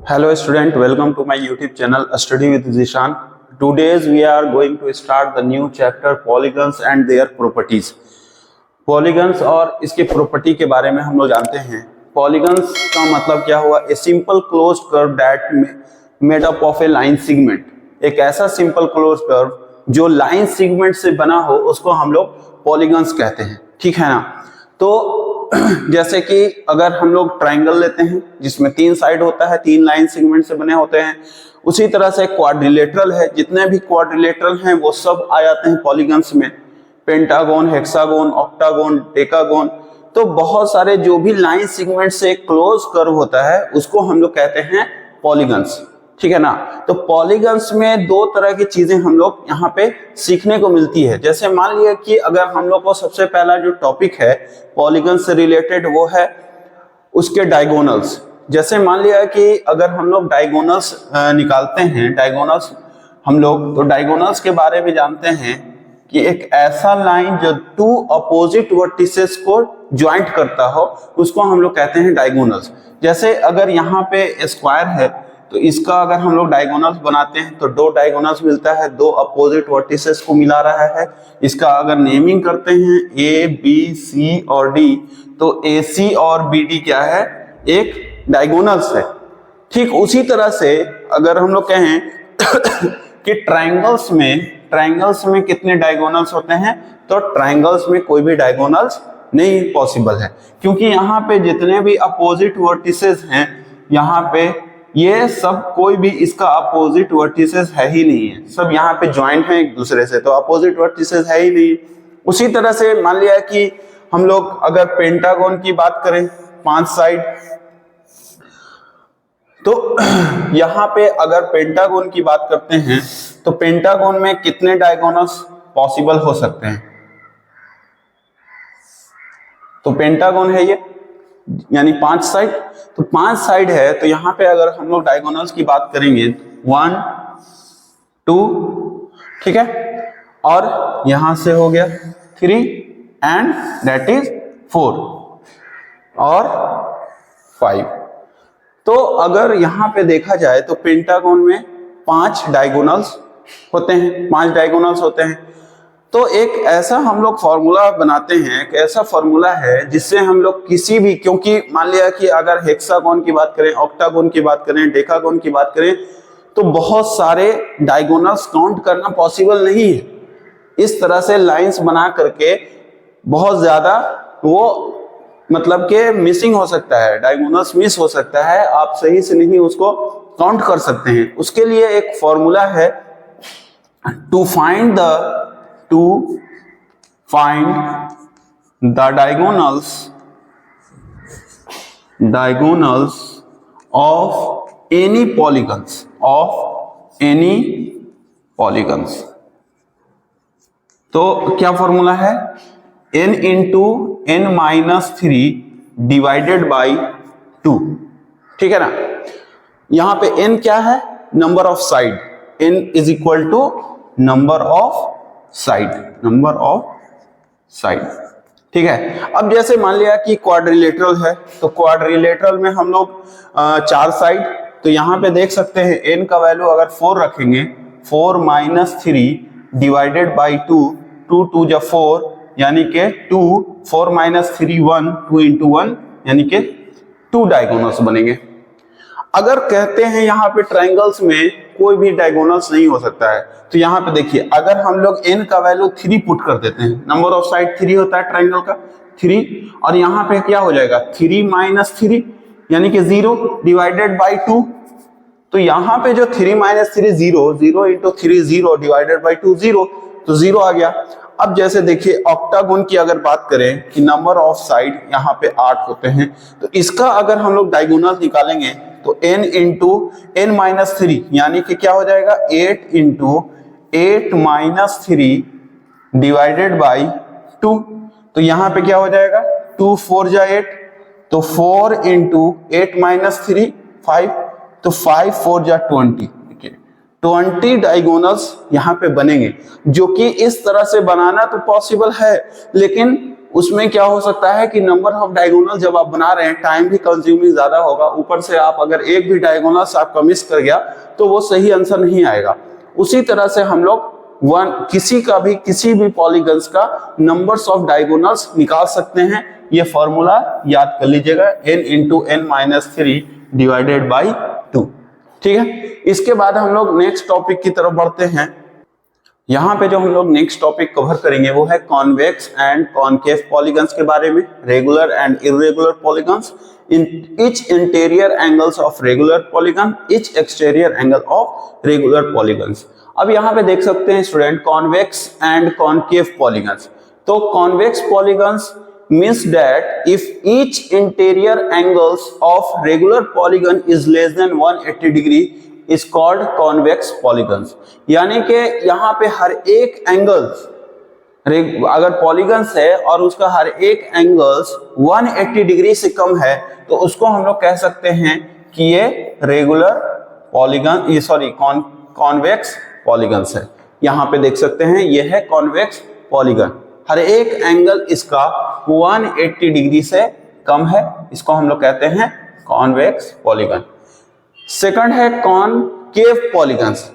Hello student, welcome to my YouTube channel Study with Zishan. Today's we are going to start the new chapter polygons and their properties. Polygons और इसके property के बारे में हम लोग जानते हैं. Polygons का मतलब क्या हुआ? A simple closed curve that made up of a line segment. एक ऐसा simple closed curve जो लाइन सेगमेंट से बना हो उसको हम लोग पॉलीगन्स कहते हैं. ठीक है ना? तो जैसे कि अगर हम लोग ट्राइंगल लेते हैं जिसमें तीन साइड होता है, तीन लाइन सेगमेंट से बने होते हैं, उसी तरह से क्वाड्रिलेटरल है. जितने भी क्वाड्रिलेटरल हैं वो सब आ जाते हैं पॉलीगन्स में. Pentagon, hexagon, octagon, decagon. तो बहुत सारे जो भी लाइन सेगमेंट से क्लोज कर्व होता है उसको हम लोग कहते हैं पॉलीगन्स. ठीक है ना? तो पॉलीगन्स में दो तरह की चीजें हम लोग यहाँ पे सीखने को मिलती है. जैसे मान लिया कि अगर हम लोग को सबसे पहला जो टॉपिक है पॉलीगन से रिलेटेड वो है उसके डायगोनल्स. जैसे मान लिया कि अगर हम लोग डायगोनल्स निकालते हैं, डायगोनल्स हम लोग तो डायगोनल्स के बारे में जानते हैं कि एक ऐसा लाइन जो टू अपोजिट वर्टिसेस को ज्वाइंट करता हो उसको हम लोग कहते हैं डायगोनल्स. जैसे अगर यहाँ पे स्क्वायर है तो इसका अगर हम लोग डायगोनल्स बनाते हैं तो दो डायगोनल्स मिलता है, दो अपोजिट वर्टिसेस को मिला रहा है. इसका अगर नेमिंग करते हैं ए बी सी और डी तो ए सी और बी डी क्या है? एक डायगोनल्स है. ठीक उसी तरह से अगर हम लोग कहें कि ट्राइंगल्स में कितने डायगोनल्स होते हैं तो ट्राइंगल्स में कोई भी डायगोनल्स नहीं पॉसिबल है, क्योंकि यहाँ पे जितने भी अपोजिट वर्टिसेस हैं यहाँ पे ये सब कोई भी इसका अपोजिट वर्टिसेस है ही नहीं है. सब यहाँ पे ज्वाइंट है एक दूसरे से, तो अपोजिट वर्टिसेस है ही नहीं. उसी तरह से मान लिया कि हम लोग अगर पेंटागोन की बात करें, पांच साइड, तो यहाँ पे अगर पेंटागोन की बात करते हैं तो पेंटागोन में कितने डायगोनल्स पॉसिबल हो सकते हैं? तो पेंटागोन है ये यानी पांच साइड, तो पांच साइड है तो यहाँ पे अगर हम लोग डायगोनल्स की बात करेंगे 1 2, ठीक है, और यहां से हो गया 3 एंड दैट इज 4 और 5. तो अगर यहाँ पे देखा जाए तो पेंटागोन में पांच डायगोनल्स होते हैं. तो एक ऐसा हम लोग फॉर्मूला बनाते हैं, एक ऐसा फॉर्मूला है जिससे हम लोग किसी भी, क्योंकि मान लिया कि अगर हेक्सागोन की बात करें, ऑक्टागोन की बात करें, डेकागोन की बात करें तो बहुत सारे डायगोनल्स काउंट करना पॉसिबल नहीं है. इस तरह से लाइंस बना करके बहुत ज्यादा वो मतलब के मिसिंग हो सकता है, डायगोनल्स मिस हो सकता है, आप सही से नहीं उसको काउंट कर सकते हैं. उसके लिए एक फॉर्मूला है to find the diagonals of any polygons. तो क्या फॉर्मूला है? n into n minus 3 divided by 2. ठीक है ना? यहां पे n क्या है? Number of side. n is equal to number of side. ठीक है. अब जैसे मान लिया कि क्वाड्रिलेटरल है तो क्वाड्रिलेटरल में हम लोग चार साइड, तो यहाँ पे देख सकते हैं n का वैल्यू अगर 4 रखेंगे, 4 माइनस 3 डिवाइडेड बाई 2, 2 2 जा 4 यानी के 2, 4 माइनस 3 1, 2 इंटू 1 यानी के 2 डायगोनल्स बनेंगे. अगर कहते हैं यहाँ पे ट्राइंगल्स में कोई भी डायगोनल्स नहीं हो सकता है तो यहाँ पे देखिए अगर हम लोग n का वैल्यू 3 पुट कर देते हैं, नंबर ऑफ साइड 3 होता है ट्राइंगल का 3, और यहाँ पे क्या हो जाएगा 3 माइनस 3 यानी कि 0 डिवाइडेड बाई 2. तो यहाँ पे जो 3 माइनस 3 0 इंटू 3 0 डिवाइडेड बाई 2 0, तो 0 आ गया. अब जैसे देखिए ऑक्टागोन की अगर बात करें कि नंबर ऑफ साइड यहाँ पे 8 होते हैं, तो इसका अगर हम लोग डायगोनल निकालेंगे तो n इंटू n माइनस 3 यानी कि क्या हो जाएगा 8 इंटू 8 माइनस 3 डिवाइडेड बाई 2. तो यहाँ पे क्या हो जाएगा 2 4 जा 8, तो 4 इंटू 8 माइनस 3 5, तो 5 4 जा 20. 20 डायगोनल्स यहाँ पे बनेंगे, जो कि इस तरह से बनाना तो पॉसिबल है लेकिन उसमें क्या हो सकता है कि नंबर ऑफ डायगोनल जब आप बना रहे हैं टाइम भी कंज्यूमिंग ज्यादा होगा, ऊपर से आप अगर एक भी डायगोनल आपका मिस कर गया तो वो सही आंसर नहीं आएगा। उसी तरह से हम लोग किसी भी पॉलीगन्स का नंबर्स ऑफ डायगोनल्स निकाल सकते हैं। ये फॉर्मूला याद कर लीजिएगा, n into n minus 3 divided by 2। ठीक है, इसके बाद हम लोग नेक्स्ट टॉपिक की तरफ बढ़ते हैं। यहाँ पे जो हम लोग नेक्स्ट टॉपिक कवर करेंगे वो है कॉन्वेक्स एंड कॉनकेव पॉलीगन्स के बारे में, regular and irregular polygons, each interior angles of regular polygon, each exterior angle of regular polygons। अब यहाँ पे देख सकते हैं student convex and concave polygons. तो convex polygons means that if each interior angles of regular polygon is less than 180 degree is called convex polygons। यानी कि यहाँ पे हर एक एंगल्स, अगर पॉलीगन्स है और उसका हर एक एंगल्स 180 डिग्री से कम है तो उसको हम लोग कह सकते हैं कि ये रेगुलर पॉलीगन, ये सॉरी कॉन्वेक्स पॉलीगन्स है। यहाँ पे देख सकते हैं ये है कॉन्वेक्स पॉलीगन, हर एक एंगल इसका 180 डिग्री से कम है, इसको हम लोग कहते हैं कॉन्वेक्स पॉलीगन। सेकंड है कॉनकेव पॉलीगन्स।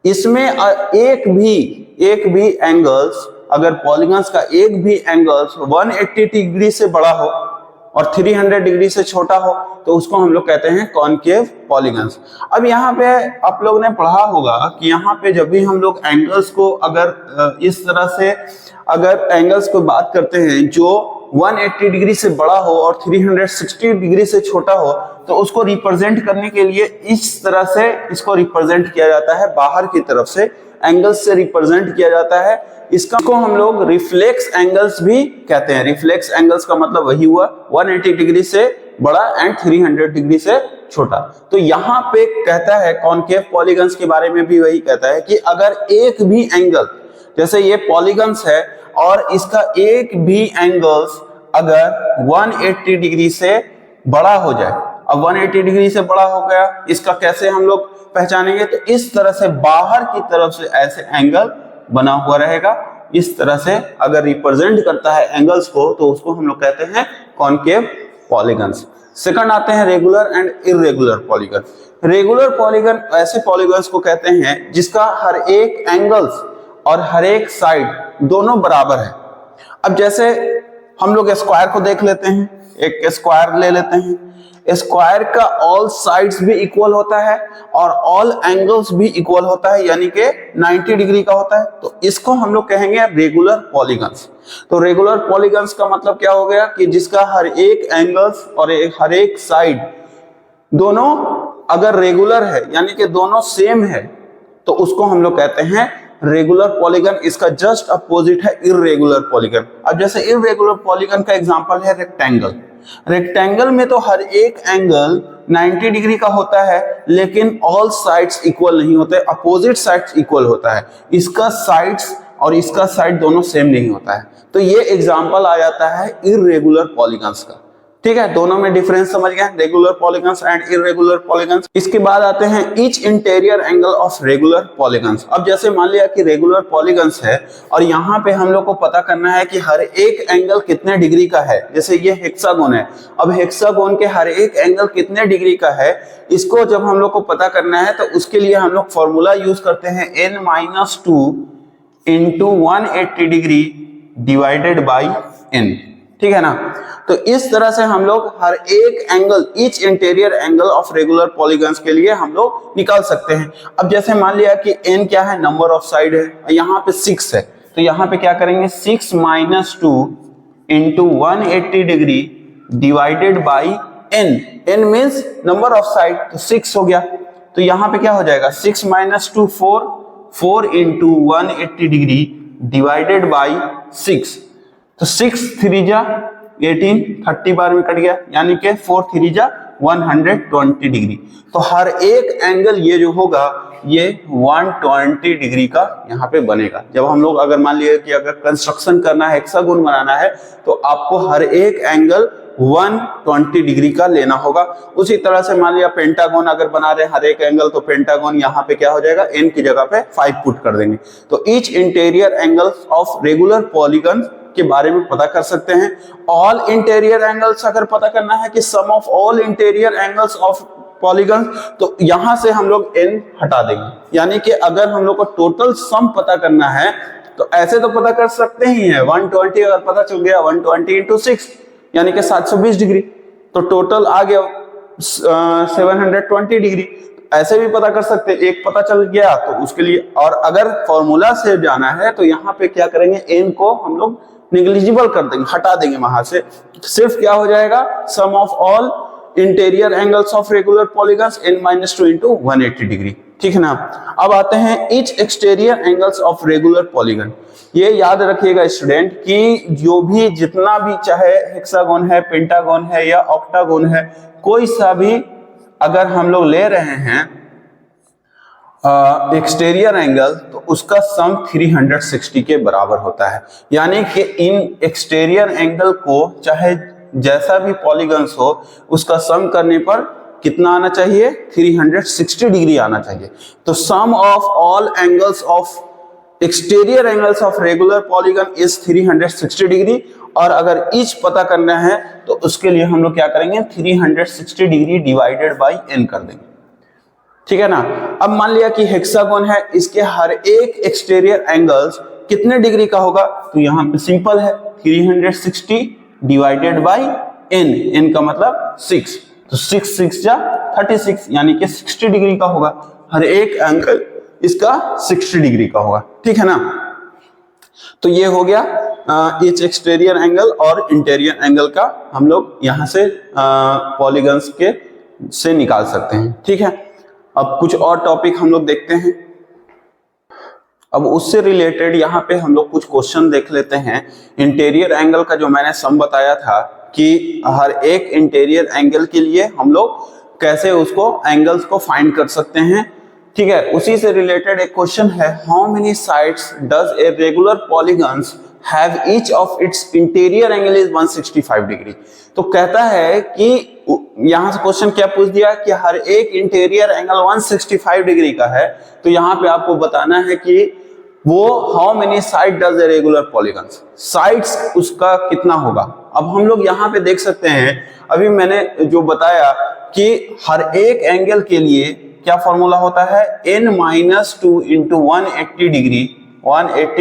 इसमें एक भी एंगल्स, अगर पॉलीगन्स का एक भी एंगल्स 180 डिग्री से बड़ा हो और 300 डिग्री से छोटा हो तो उसको हम लोग कहते हैं कॉनकेव पॉलीगन्स। अब यहाँ पे आप लोग ने पढ़ा होगा कि यहाँ पे जब भी हम लोग एंगल्स को अगर इस तरह से अगर एंगल्स को बात करते हैं जो 180 डिग्री से बड़ा हो और 360 डिग्री से छोटा हो तो उसको रिप्रेजेंट करने के लिए इस तरह से इसको रिप्रेजेंट किया जाता है, बाहर की तरफ से एंगल्स से रिप्रेजेंट किया जाता है। इसको हम लोग रिफ्लेक्स एंगल्स भी कहते हैं। रिफ्लेक्स एंगल्स का मतलब वही हुआ 180 डिग्री से बड़ा एंड 300 डिग्री से छोटा। तो यहाँ पे कहता है कॉनकेव पॉलीगन्स के बारे में भी वही कहता है कि अगर एक भी एंगल, जैसे ये पॉलीगन्स है और इसका एक भी एंगल्स अगर 180 डिग्री से बड़ा हो जाए, अब 180 डिग्री से बड़ा हो गया, इसका कैसे हम लोग पहचानेंगे? तो इस तरह से बाहर की तरफ से ऐसे एंगल बना हुआ रहेगा, इस तरह से अगर रिप्रेजेंट करता है एंगल्स को तो उसको हम लोग कहते हैं कॉनकेव पॉलीगन्स। सेकंड आते हैं regular and irregular polygon. Regular polygon ऐसे पॉलीगन्स को कहते हैं जिसका हर एक एंगल्स और हर एक साइड दोनों बराबर है। अब जैसे हम लोग स्क्वायर को देख लेते हैं, एक स्क्वायर ले लेते हैं, स्क्वायर का ऑल साइड्स भी इक्वल होता है और ऑल एंगल्स भी इक्वल होता है, यानी कि 90 डिग्री का होता है, तो इसको हम लोग कहेंगे रेगुलर पॉलीगन्स। तो रेगुलर पॉलीगन्स का मतलब क्या हो गया कि जिसका हर एक एंगल्स और हर एक साइड दोनों अगर रेगुलर है यानी कि दोनों सेम है तो उसको हम लोग कहते हैं रेगुलर पॉलीगन। इसका जस्ट अपोजिट है इर्रेगुलर पॉलीगन। अब जैसे इर्रेगुलर पॉलीगन का एग्जांपल है रेक्टेंगल। रेक्टेंगल में तो हर एक एंगल 90 डिग्री का होता है लेकिन ऑल साइड्स इक्वल नहीं होते, अपोजिट साइड्स इक्वल होता है। इसका साइड्स और इसका साइड दोनों सेम नहीं होता है, तो ये एग्जांपल आ जाता है इर्रेगुलर पॉलीगन्स का। ठीक है, दोनों में डिफरेंस समझ गए, regular polygons and irregular polygons. इसके बाद आते हैं each interior angle of regular polygons. अब जैसे मान लिया कि रेगुलर पॉलीगन्स है और यहाँ पे हम लोग को पता करना है कि हर एक एंगल कितने डिग्री का है। जैसे ये हेक्सागोन है, अब हेक्सागोन के हर एक एंगल कितने डिग्री का है, इसको जब हम लोग को पता करना है तो उसके लिए हम लोग फॉर्मूला यूज करते हैं n-2 into 180 degree divided by n। ठीक है ना, तो इस तरह से हम लोग हर एक angle, each interior angle of regular polygons के लिए हम लोग निकाल सकते हैं। अब जैसे मान लिया कि n क्या है, नंबर ऑफ साइड है, यहाँ पे 6 है, तो यहाँ पे क्या करेंगे 6 - 2 into 180 degree divided by n। n means number of side, तो 6 हो गया। तो यहाँ पे क्या हो जाएगा 6 - 2 4, 4 इंटू 180 डिग्री डिवाइडेड बाई 6, तो 6 3 जा 18, 30 बार में कट गया, यानी कि 4 3 जा 120 डिग्री। तो हर एक एंगल ये जो होगा ये 120 डिग्री का यहाँ पे बनेगा। जब हम लोग अगर मान लिया कि अगर कंस्ट्रक्शन करना है, हेक्सागोन बनाना है, तो आपको हर एक एंगल 120 डिग्री का लेना होगा। उसी तरह से मान लिया पेंटागोन अगर बना रहे हर एक एंगल, तो पेंटागोन यहाँ पे क्या हो जाएगा, n की जगह पे 5 पुट कर देंगे। तो each interior angle of regular polygon के बारे में पता कर सकते हैं। ऑल इंटीरियर एंगल्स अगर पता करना है कि sum of all interior angles of polygon, तो यहां से हम लोग n हटा देंगे, यानी कि अगर हम लोग को टोटल सम पता करना है तो ऐसे तो पता कर सकते ही हैं। 120 अगर पता चल गया 120 इंटू 6 यानी कि 720 डिग्री, तो टोटल आ गया 720 डिग्री। ऐसे भी पता कर सकते हैं, एक पता चल गया तो उसके लिए। और अगर फॉर्मूला से जाना है तो यहाँ पे क्या करेंगे, n को हम लोग निग्लिजिबल कर देंगे, हटा देंगे वहां से। सिर्फ क्या हो जाएगा, sum of all interior angles of regular polygons n-2 into 180 degree. ठीक है ना। अब आते हैं each exterior angles of regular polygon. ये याद रखिएगा स्टूडेंट कि जो भी जितना भी चाहे हेक्सागोन है, पेंटागोन है या ऑक्टागोन है, कोई सा भी अगर हम लोग ले रहे हैं एक्सटीरियर एंगल, तो उसका सम 360 के बराबर होता है। यानी कि इन एक्सटीरियर एंगल को चाहे जैसा भी पॉलीगन्स हो, उसका सम करने पर कितना आना चाहिए, 360 डिग्री आना चाहिए। तो sum of all angles of exterior angles of regular polygon is 360 degree. और अगर ईच पता करना है तो उसके लिए हम लोग क्या करेंगे, 360 डिग्री डिवाइडेड बाई n कर देंगे। ठीक है ना। अब मान लिया कि हेक्सागोन है, इसके हर एक एक्सटीरियर एंगल्स कितने डिग्री का होगा, तो यहाँ पे सिंपल है 360 डिवाइडेड बाई n, n का मतलब 6, तो 6 6 जा 36 यानी कि 60 डिग्री का होगा। हर एक एंगल इसका 60 डिग्री का होगा। ठीक है ना। तो ये हो गया ईच एक्सटीरियर एंगल और इंटीरियर एंगल का हम लोग यहां से पॉलीगन्स के से निकाल सकते हैं। ठीक है। अब कुछ और टॉपिक हम लोग देखते हैं। अब उससे रिलेटेड यहाँ पे हम लोग कुछ क्वेश्चन देख लेते हैं। इंटीरियर एंगल का जो मैंने सम बताया था कि हर एक इंटीरियर एंगल के लिए हम लोग कैसे उसको एंगल्स को फाइंड कर सकते हैं। ठीक है। उसी से रिलेटेड एक क्वेश्चन है, how many sides does a regular polygons have each of its interior angle is 165 degree. तो कहता है कि यहां से क्वेश्चन क्या पूछ दिया कि हर एक इंटीरियर एंगल 165 डिग्री का है, तो यहां पे आपको बताना है कि वो how many side does a regular polygons, sides उसका कितना होगा। अब हम लोग यहाँ पे देख सकते हैं, अभी मैंने जो बताया कि हर एक एंगल के लिए क्या फॉर्मूला होता है, n-2 into 180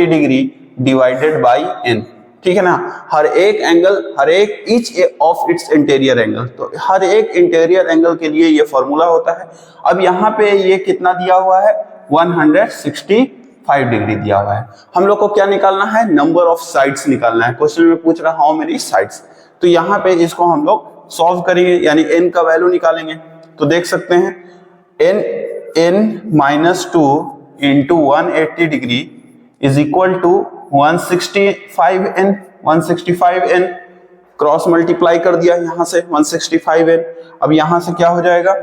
degree divided by n। ठीक है ना। हर एक एंगल, हर एक each of its interior angle, तो हर एक इंटीरियर एंगल के लिए ये फॉर्मूला होता है। अब यहाँ पे ये कितना दिया हुआ है, 165 डिग्री दिया हुआ है। हम लोग को क्या निकालना है, नंबर ऑफ साइड्स निकालना है। क्वेश्चन में पूछ रहा है हाउ मेनी साइड्स, तो यहाँ पे इसको हम लोग सॉल्व करेंगे, यानी n का वैल्यू निकालेंगे। तो देख सकते हैं n-2 into 180 degree is equal to 165n। 165n cross multiply कर दिया यहां से 165n। अब यहां से क्या हो जाएगा,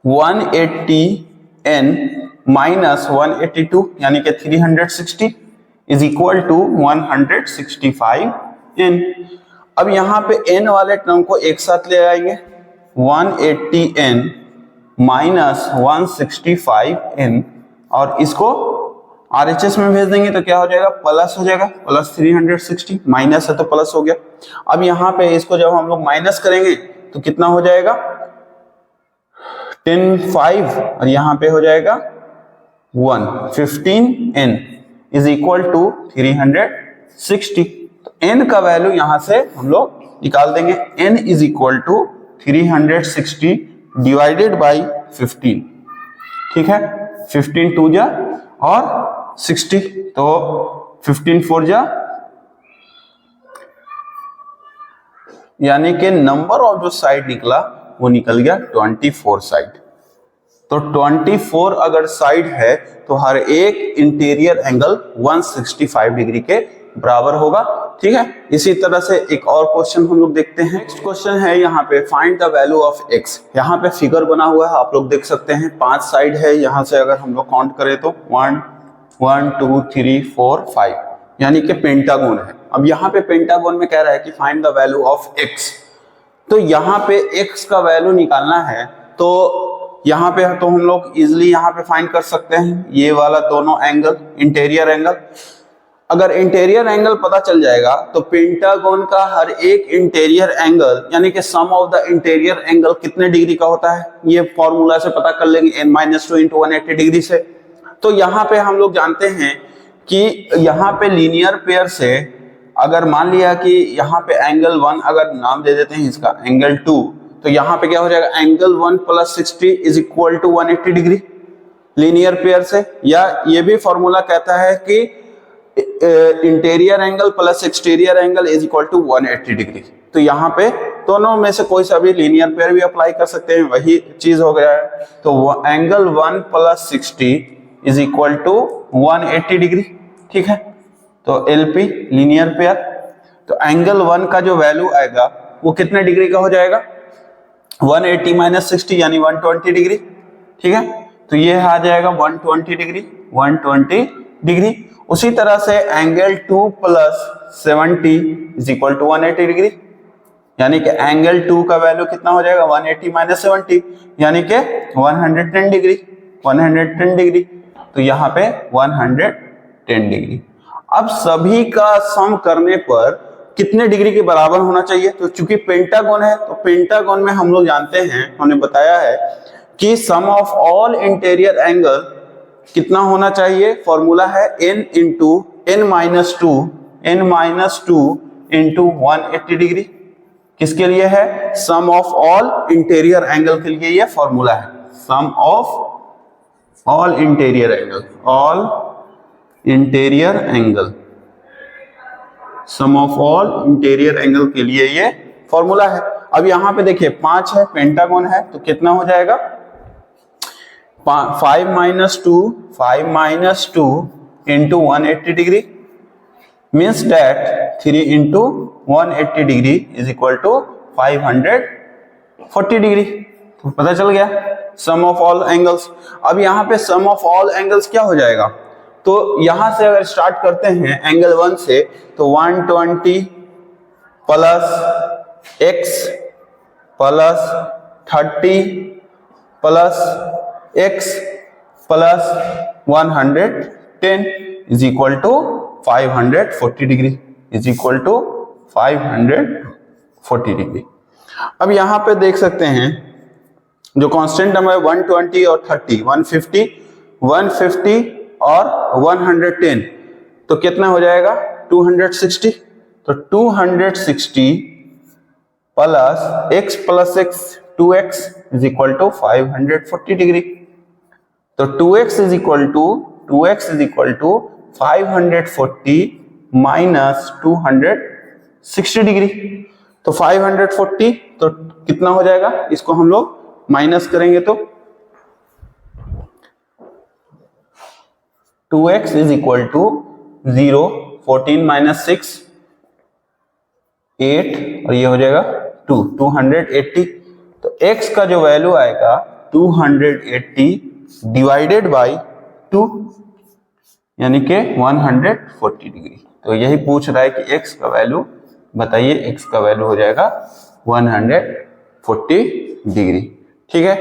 180n माइनस 182 यानी कि 360 इज इक्वल टू 165n। अब यहां पे n वाले टर्म को एक साथ ले आएंगे, 180n माइनस 165n, और इसको RHS में भेज देंगे तो क्या हो जाएगा, प्लस हो जाएगा, प्लस 360, माइनस है तो प्लस हो गया। अब यहाँ पे इसको जब हम लोग माइनस करेंगे तो कितना हो जाएगा, 10-5, और यहाँ पे हो जाएगा 1, 15n इज इक्वल टू 360। तो n का वैल्यू यहाँ से हम लोग निकाल देंगे, n is equal to 360 divided by 15। ठीक है, 15 2 जा और 60, तो 15 4 जा, यानी कि नंबर ऑफ जो साइड निकला वो निकल गया 24 साइड। तो 24 अगर साइड है तो हर एक इंटीरियर एंगल 165 डिग्री के बराबर होगा। ठीक है। इसी तरह से एक और क्वेश्चन हम लोग देखते हैं। नेक्स्ट क्वेश्चन है यहाँ पे, find the value of x। यहाँ पे फिगर बना हुआ है, आप लोग देख सकते हैं 5 साइड है। यहाँ से अगर हम लोग काउंट करें तो 1 2 3 4 5, यानी कि पेंटागोन है। अब यहाँ पे पेंटागोन में कह रहा है कि find the value of x। तो यहाँ पे x का वैल्यू निकालना है, तो यहाँ पे तो हम लोग इजिली यहाँ पे फाइंड कर सकते हैं ये वाला दोनों एंगल, इंटीरियर एंगल। अगर इंटीरियर एंगल पता चल जाएगा तो पेंटागन का हर एक इंटीरियर एंगल यानी कि sum of the interior angle कितने डिग्री का होता है, ये फॉर्मूला से पता कर लेंगे n-2 इंटू 180 डिग्री से। तो यहाँ पे हम लोग जानते हैं कि यहाँ पे लीनियर पेयर से अगर मान लिया कि यहाँ पे एंगल 1 अगर नाम दे देते हैं इसका एंगल 2, तो यहाँ पे क्या हो जाएगा angle 1 + 60 is equal to 180 degree linear pair से। या ये भी फॉर्मूला कहता है कि interior angle plus exterior angle is equal to 180 degree. तो यहाँ पे दोनों में से कोई सा भी लीनियर पेयर भी अप्लाई कर सकते हैं, वही चीज हो गया है। तो angle 1 + 60 is equal to 180 degree, ठीक है। तो एलपी लीनियर पेयर, तो एंगल 1 का जो वैल्यू आएगा वो कितने डिग्री का हो जाएगा 180 - 60 यानी 120 डिग्री, ठीक है। तो ये आ जाएगा 120 डिग्री, 120 डिग्री। उसी तरह से angle 2 + 70 is equal to 180 degree, यानी कि एंगल 2 का वैल्यू कितना हो जाएगा 180 - 70 यानी कि 110 डिग्री, 110 डिग्री। तो यहाँ पे 110 डिग्री। अब सभी का सम करने पर कितने डिग्री के बराबर होना चाहिए, तो चूंकि पेंटागन है तो पेंटागन में हम लोग जानते हैं, हमने बताया है कि sum of all interior angle कितना होना चाहिए, फॉर्मूला है n into n-2 into 180 degree. किसके लिए है, sum of all interior angle के लिए ये फॉर्मूला है। Sum of all interior angle, all interior angle, sum of all interior angle के लिए ये फॉर्मूला है। अब यहां पे देखिए 5 है, पेंटागन है, तो कितना हो जाएगा 5 - 2 into 180 degree means that 3 into 180 degree is equal to 540 degree. तो पता चल गया सम ऑफ ऑल एंगल्स। अब यहाँ पे सम ऑफ ऑल एंगल्स क्या हो जाएगा, तो यहां से अगर स्टार्ट करते हैं एंगल 1 से तो 120 + x + 30 + x + 110 is equal to 540 degree, is equal to 540 degree. अब यहां पे देख सकते हैं जो कांस्टेंट नंबर है 120 और 30, 150 और 110, तो कितना हो जाएगा 260। तो 260 + x + x 2x is equal to 540 degree. तो 2x is equal to 540 minus 260 degree. तो 540 तो कितना हो जाएगा, इसको हम लोग माइनस करेंगे तो 2x इज इक्वल टू 0, 14 - 6 8 और ये हो जाएगा 2, 280। तो x का जो वैल्यू आएगा 280 डिवाइडेड बाई 2 यानी कि 140 डिग्री। तो यही पूछ रहा है कि x का वैल्यू बताइए, x का वैल्यू हो जाएगा 140 डिग्री, ठीक है।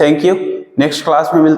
थैंक यू, नेक्स्ट क्लास में मिलते हैं।